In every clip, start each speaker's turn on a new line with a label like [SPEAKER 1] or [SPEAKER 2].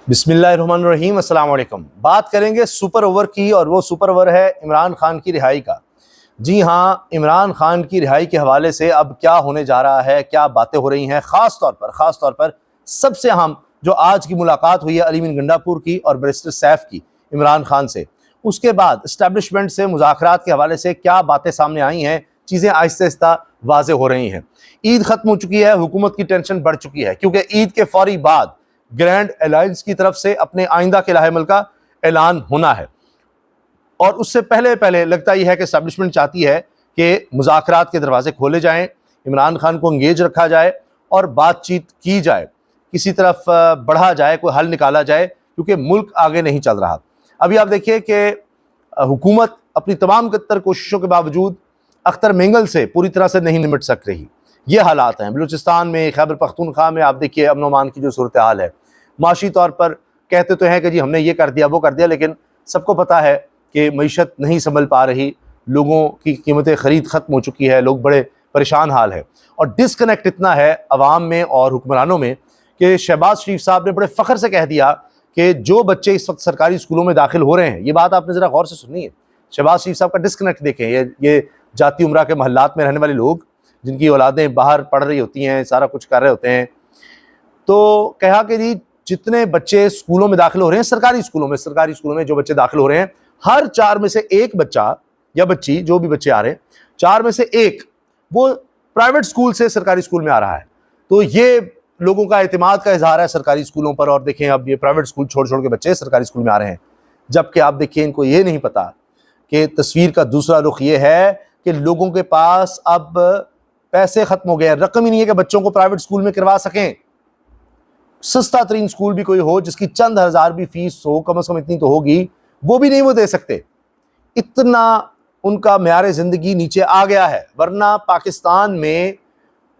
[SPEAKER 1] बिस्मिल्लाहिर्रहमानिर्रहीम, अस्सलाम वालेकुम। बात करेंगे सुपर ओवर की, और वो सुपर ओवर है इमरान खान की रिहाई का। जी हाँ, इमरान खान की रिहाई के हवाले से अब क्या होने जा रहा है, क्या बातें हो रही हैं, ख़ास तौर पर सबसे अहम जो आज की मुलाकात हुई है अली मीन गंडापुर की और बैरिस्टर सैफ की इमरान खान से, उसके बाद इस्टेब्लिशमेंट से मुज़ाकरात के हवाले से क्या बातें सामने आई हैं, चीज़ें आहिस्ता आहिस्ता वाज़ेह हो रही हैं। ईद ख़त्म हो चुकी है, हुकूमत की टेंशन बढ़ चुकी है, क्योंकि ईद के फौरी बाद ग्रैंड अलायंस की तरफ से अपने आइंदा के लाहेमल का ऐलान होना है। और उससे पहले पहले लगता यह है कि एस्टैब्लिशमेंट चाहती है कि मुज़ाकरात के दरवाजे खोले जाएं, इमरान खान को इंगेज रखा जाए और बातचीत की जाए, किसी तरफ बढ़ा जाए, कोई हल निकाला जाए, क्योंकि मुल्क आगे नहीं चल रहा। अभी आप देखिए कि हुकूमत अपनी तमाम कत्तर कोशिशों के बावजूद अख्तर मेंगल से पूरी तरह से नहीं निमट सक रही। ये हालात हैं बलूचिस्तान में, खैबर पख्तूनख्वा में। आप देखिए अमन अमान की जो सूरत हाल है, माशी तौर पर कहते तो हैं कि जी हमने ये कर दिया वो कर दिया, लेकिन सबको पता है कि मईशत नहीं संभल पा रही, लोगों की कीमतें ख़रीद ख़त्म हो चुकी है, लोग बड़े परेशान हाल है। और डिसकनेक्ट इतना है अवाम में और हुक्मरानों में कि शहबाज शरीफ साहब ने बड़े फ़ख्र से कह दिया कि जो बच्चे इस वक्त सरकारी स्कूलों में दाखिल हो रहे हैं, ये बात आपने ज़रा गौर से सुनी है, शहबाज शरीफ साहब का डिसकनेक्ट देखें। ये जाती उम्रा के महल्लात में रहने वाले लोग, जिनकी औलादें बाहर पढ़ रही होती हैं, सारा कुछ कर रहे होते हैं, तो कहा कि जी जितने बच्चे स्कूलों में दाखिल हो रहे हैं, सरकारी स्कूलों में जो बच्चे दाखिल हो रहे हैं, हर 4 में से एक बच्चा या बच्ची, जो भी बच्चे आ रहे हैं, 4 में से एक वो प्राइवेट स्कूल से सरकारी स्कूल में आ रहा है। तो ये लोगों का एतमाद का इजहार है सरकारी स्कूलों पर। और देखें अब ये प्राइवेट स्कूल छोड़ छोड़ के बच्चे सरकारी स्कूल में आ रहे हैं, जबकि आप देखिए इनको ये नहीं पता कि तस्वीर का दूसरा रुख ये है कि लोगों के पास अब पैसे खत्म हो गए, रकम ही नहीं है कि बच्चों को प्राइवेट स्कूल में करवा सकें। सस्ता तरीन स्कूल भी कोई हो, जिसकी चंद हजार भी फीस हो, कम से कम इतनी तो होगी, वो भी नहीं वो दे सकते। इतना उनका म्यार जिंदगी नीचे आ गया है। वरना पाकिस्तान में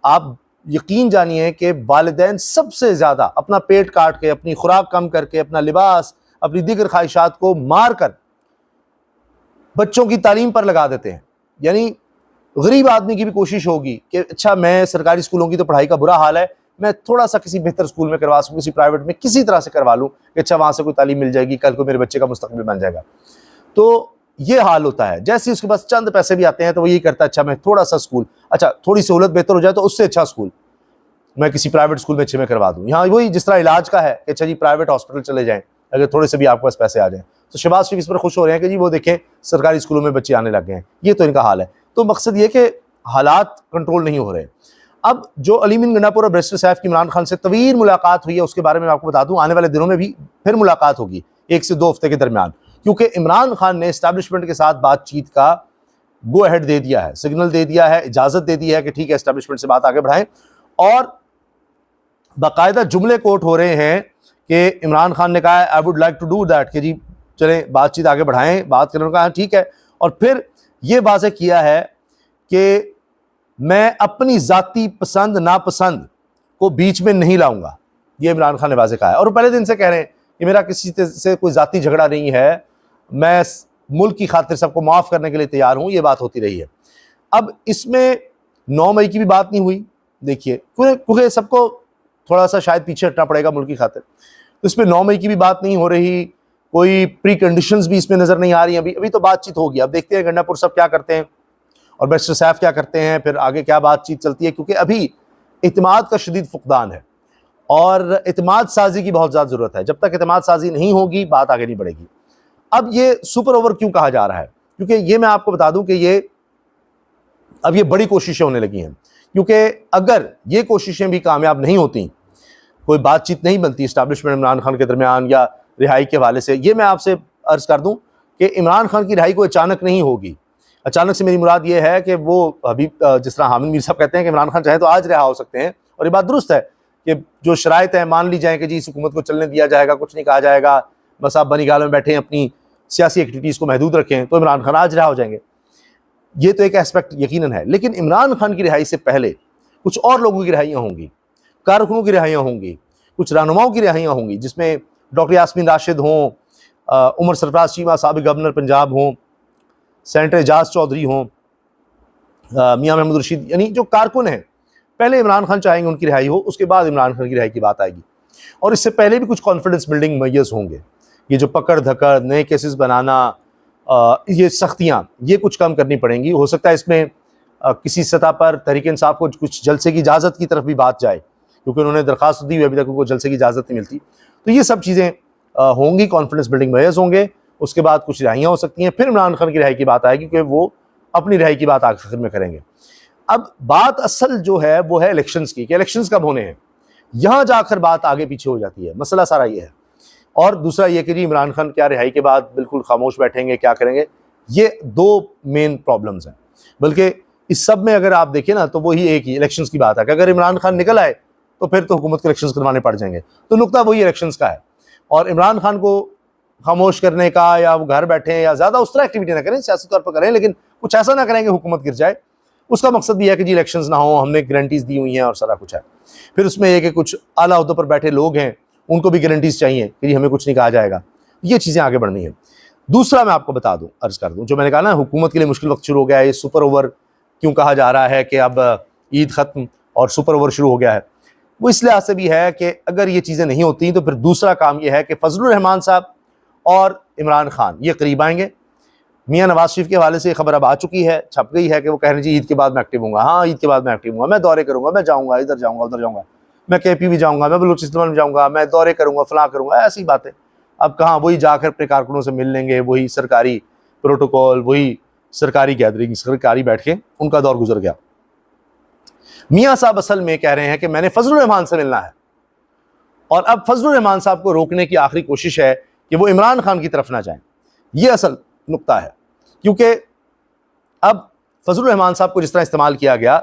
[SPEAKER 1] आप यकीन जानिए कि वालिदैन सबसे ज्यादा अपना पेट काट के, अपनी खुराक कम करके, अपना लिबास, अपनी दीगर ख्वाहिशात को मार कर बच्चों की तालीम पर लगा देते हैं। यानी गरीब आदमी की भी कोशिश होगी कि अच्छा मैं सरकारी स्कूलों की तो पढ़ाई का बुरा हाल है, मैं थोड़ा सा किसी बेहतर स्कूल में करवा सकूँ, किसी प्राइवेट में किसी तरह से करवा लूँ कि अच्छा वहाँ से कोई तालीम मिल जाएगी, कल को मेरे बच्चे का मुस्तकबिल बन जाएगा। तो ये हाल होता है। जैसे उसके पास चंद पैसे भी आते हैं तो वो यही करता है, अच्छा मैं थोड़ा सा स्कूल, अच्छा थोड़ी सहूलत बेहतर हो जाए तो उससे अच्छा स्कूल मैं किसी प्राइवेट स्कूल में अच्छे में करवा दूँ। यहाँ वही जिस तरह इलाज का है कि अच्छा जी प्राइवेट हॉस्पिटल चले जाएँ, अगर थोड़े से भी आपके पास पैसे आ जाएँ। तो शहबाज शरीफ इस पर खुश हो रहे हैं कि जी वो देखें सरकारी स्कूलों में बच्चे आने लग गए हैं। ये तो इनका हाल है। तो मकसद ये कि हालात कंट्रोल नहीं हो रहे। अब जो अली मीन गंडापुर और बैरिस्टर सैफ की इमरान खान से तवील मुलाकात हुई है, उसके बारे में आपको बता दूं, आने वाले दिनों में भी फिर मुलाकात होगी 1 से 2 हफ्ते के दरमियान, क्योंकि इमरान खान ने एस्टैब्लिशमेंट के साथ बातचीत का गो अहेड दे दिया है, सिग्नल दे दिया है, इजाजत दे दी है कि ठीक है एस्टैब्लिशमेंट से बात आगे बढ़ाएं। और बाकायदा जुमले कोट हो रहे हैं कि इमरान खान ने कहा I would like to do that, कि जी चलें बातचीत आगे बढ़ाएं, बात करने का ठीक है। और फिर ये वाज़ेह किया है कि मैं अपनी ज़ाती पसंद नापसंद को बीच में नहीं लाऊंगा। ये इमरान खान ने वाज़ेह कहा है और पहले दिन से कह रहे हैं कि मेरा किसी से कोई ज़ाती झगड़ा नहीं है, मैं मुल्क की खातिर सबको माफ़ करने के लिए तैयार हूँ। ये बात होती रही है। अब इसमें 9 मई की भी बात नहीं हुई, देखिए, क्योंकि सबको थोड़ा सा शायद पीछे हटना पड़ेगा मुल्क की खातिर। तो इसमें 9 मई की भी बात नहीं हो रही, कोई प्री कंडीशंस भी इसमें नज़र नहीं आ रही। अभी तो बातचीत होगी। अब देखते हैं गंडापुर साहब क्या करते हैं और बैरिस्टर सैफ क्या करते हैं, फिर आगे क्या बातचीत चलती है, क्योंकि अभी इत्मीनाद का शदीद फुकदान है और इत्मीनाद साजी की बहुत ज़्यादा ज़रूरत है। जब तक इत्मीनाद साजी नहीं होगी बात आगे नहीं बढ़ेगी। अब ये सुपर ओवर क्यों कहा जा रहा है, क्योंकि ये मैं आपको बता दूं कि अब ये बड़ी कोशिशें होने लगी हैं। क्योंकि अगर ये कोशिशें भी कामयाब नहीं होती, कोई बातचीत नहीं बनती इस्टेब्लिशमेंट इमरान खान के दरमियान या रिहाई के हवाले से, ये मैं आपसे अर्ज कर दूं कि इमरान खान की रिहाई कोई अचानक नहीं होगी। अचानक से मेरी मुराद ये है कि वो अभी जिस तरह हामिद मीर साहब कहते हैं कि इमरान खान चाहे तो आज रिहा हो सकते हैं, और ये बात दुरुस्त है कि जो शराइत है मान ली जाए कि जी इस हुकूमत को चलने दिया जाएगा, कुछ नहीं कहा जाएगा, बस आप बनीगाल में बैठे अपनी सियासी एक्टिविटीज़ को महदूद रखें, तो इमरान खान आज रिहा हो जाएंगे। ये तो एक एस्पेक्ट यकीनन है। लेकिन इमरान खान की रिहाई से पहले कुछ और लोगों की रिहाइयाँ होंगी, कारकुनों की रिहाइयाँ होंगी, कुछ रहनुमाओं की रिहाइयाँ होंगी, जिसमें डॉक्टर यास्मीन राशिद हों, उमर सरफराज चीमा साबिक गवर्नर पंजाब हों, सेनेटर एजाज चौधरी हों, मियां महमूद रशीद, यानी जो कारकुन हैं, पहले इमरान खान चाहेंगे उनकी रिहाई हो, उसके बाद इमरान खान की रिहाई की बात आएगी। और इससे पहले भी कुछ कॉन्फिडेंस बिल्डिंग मेजर्स होंगे। ये जो पकड़ धकड़, नए केसेस बनाना, ये सख्तियाँ, ये कुछ कम करनी पड़ेंगी। हो सकता है इसमें किसी सतह पर तहरीक इंसाफ को कुछ जलसे की इजाज़त की तरफ भी बात जाए, क्योंकि उन्होंने दरख्वास्त दी हुई, अभी तक उनको जलसे की इजाज़त नहीं मिलती। तो ये सब चीज़ें होंगी, कॉन्फिडेंस बिल्डिंग मेजर्स होंगे। उसके बाद कुछ रिहाइयाँ हो सकती हैं, फिर इमरान खान की रिहाई की बात आएगी, क्योंकि वो अपनी रिहाई की बात आखिर में करेंगे। अब बात असल जो है वो है इलेक्शंस की, कि इलेक्शंस कब होने हैं। यहाँ जाकर बात आगे पीछे हो जाती है। मसला सारा ये है। और दूसरा ये कि जी इमरान खान क्या रिहाई के बाद बिल्कुल खामोश बैठेंगे, क्या करेंगे। ये दो मेन प्रॉब्लम्स हैं। बल्कि इस सब में अगर आप देखें ना, तो वही एक ही इलेक्शंस की बात है कि अगर इमरान खान निकल आए तो फिर तो हुकूमत को इलेक्शंस करवाने पड़ जाएंगे। तो नुकता वही इलेक्शंस का है। और इमरान खान को खामोश करने का, या वो घर बैठे या ज़्यादा उस तरह एक्टिविटी ना करें, सियासी तौर पर करें, लेकिन कुछ ऐसा ना करें कि हुकूमत गिर जाए। उसका मकसद भी है कि जी इलेक्शंस ना हो, हमने गारंटीज दी हुई हैं और सारा कुछ है। फिर उसमें यह कि कुछ आला अहदों पर बैठे लोग हैं, उनको भी गारंटीज चाहिए कि जी हमें कुछ नहीं कहा जाएगा। ये चीज़ें आगे बढ़नी है। दूसरा मैं आपको बता दूं, अर्ज कर दूं, जो मैंने कहा ना हुकूमत के लिए मुश्किल वक्त शुरू हो गया है। ये सुपर ओवर क्यों कहा जा रहा है कि अब ईद ख़त्म और सुपर ओवर शुरू हो गया है, वो इस लिहाज से भी है कि अगर ये चीज़ें नहीं होती तो फिर दूसरा काम ये है कि फजलुर रहमान साहब और इमरान खान ये करीब आएंगे। मियाँ नवाज शरीफ के हवाले से ये खबर अब आ चुकी है, छप गई है कि वो कह रहे हैं जी ईद के बाद मैं एक्टिव हूँगा। हाँ, ईद के बाद मैं एक्टिव हूँगा, मैं दौरे करूँगा, मैं जाऊँगा, इधर जाऊँगा, उधर जाऊँगा, मैं KP भी जाऊँगा, मैं बलूचिस्तान भी जाऊँगा, मैं दौरे करूँगा, फलां करूँगा, ऐसी बातें। अब कहाँ, वही जाकर अपने कारकुनों से मिल लेंगे, वही सरकारी प्रोटोकॉल, वही सरकारी गैदरिंग, सरकारी बैठ के उनका दौर गुजर गया। मियाँ साहब असल में कह रहे हैं कि मैंने फजलुर रहमान से मिलना है, और अब फजलुर रहमान साहब को रोकने की आखिरी कोशिश है कि वो इमरान खान की तरफ ना जाएं। ये असल नुक्ता है, क्योंकि अब फजलुर रहमान साहब को जिस तरह इस्तेमाल किया गया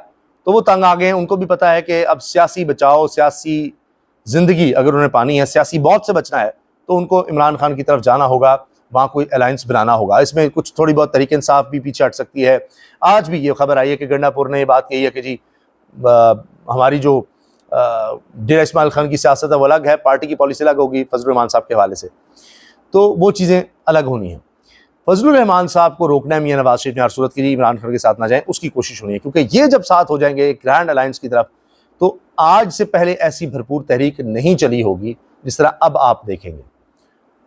[SPEAKER 1] तो वो तंग आ गए हैं। उनको भी पता है कि अब सियासी बचाव, सियासी ज़िंदगी अगर उन्हें पानी है, सियासी मौत से बचना है, तो उनको इमरान खान की तरफ जाना होगा, वहाँ कोई अलायंस बनाना होगा। इसमें कुछ थोड़ी बहुत तहरीक इंसाफ भी पीछे हट सकती है। आज भी ये खबर आई है कि गंडापुर ने ये बात कही है कि जी हमारी जो डेरा इस्माइल खान की सियासत है वो अलग है, पार्टी की पॉलिसी अलग होगी फजलुर रहमान साहब के हवाले से, तो वो चीज़ें अलग होनी हैं। फजलुर रहमान साहब को रोकना है मियाँ नवाज शरीफ ने हर सूरत के लिए, इमरान खान के साथ ना जाएं, उसकी कोशिश होनी है। क्योंकि ये जब साथ हो जाएंगे एक ग्रैंड अलायंस की तरफ, तो आज से पहले ऐसी भरपूर तहरीक नहीं चली होगी जिस तरह अब आप देखेंगे।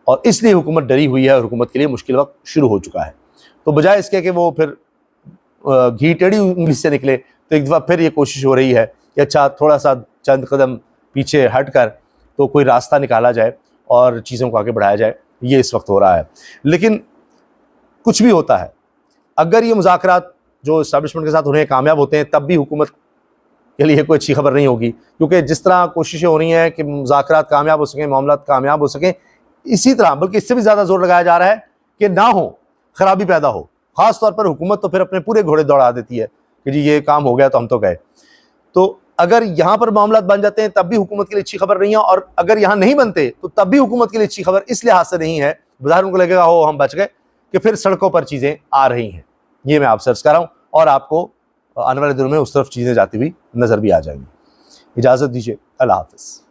[SPEAKER 1] और इसलिए हुकूमत डरी हुई है और हुकूमत के लिए मुश्किल वक्त शुरू हो चुका है। तो बजाय इसके कि वो फिर घी टेढ़ी उंगली से निकले, तो एक दफ़ा फिर ये कोशिश हो रही है कि अच्छा थोड़ा सा चंद कदम पीछे हट कर तो कोई रास्ता निकाला जाए और चीज़ों को आगे बढ़ाया जाए। ये इस वक्त हो रहा है। लेकिन कुछ भी होता है, अगर ये मुज़ाकरात जो इस्टेब्लिशमेंट के साथ हो रहे हैं कामयाब होते हैं, तब भी हुकूमत के लिए कोई अच्छी खबर नहीं होगी। क्योंकि जिस तरह कोशिशें हो रही हैं कि मुज़ाकरात कामयाब हो सकें, मामलात कामयाब हो सकें, इसी तरह बल्कि इससे भी ज़्यादा जोर लगाया जा रहा है कि ना हो, खराबी पैदा हो। ख़ास तौर पर हुकूमत तो फिर अपने पूरे घोड़े दौड़ा देती है कि जी ये काम हो गया तो हम तो गए। तो अगर यहाँ पर मामलात बन जाते हैं तब भी हुकूमत के लिए अच्छी खबर नहीं है, और अगर यहाँ नहीं बनते तो तब भी हुकूमत के लिए अच्छी खबर इस लिहाज से नहीं है, बाजार उनको लगेगा हो हम बच गए, कि फिर सड़कों पर चीज़ें आ रही हैं। ये मैं आपसे अर्ज़ कर रहा हूँ, और आपको आने वाले दिनों में उस तरफ चीज़ें जाती हुई नज़र भी आ जाएंगी। इजाज़त दीजिए, अल्लाह हाफ़िज़।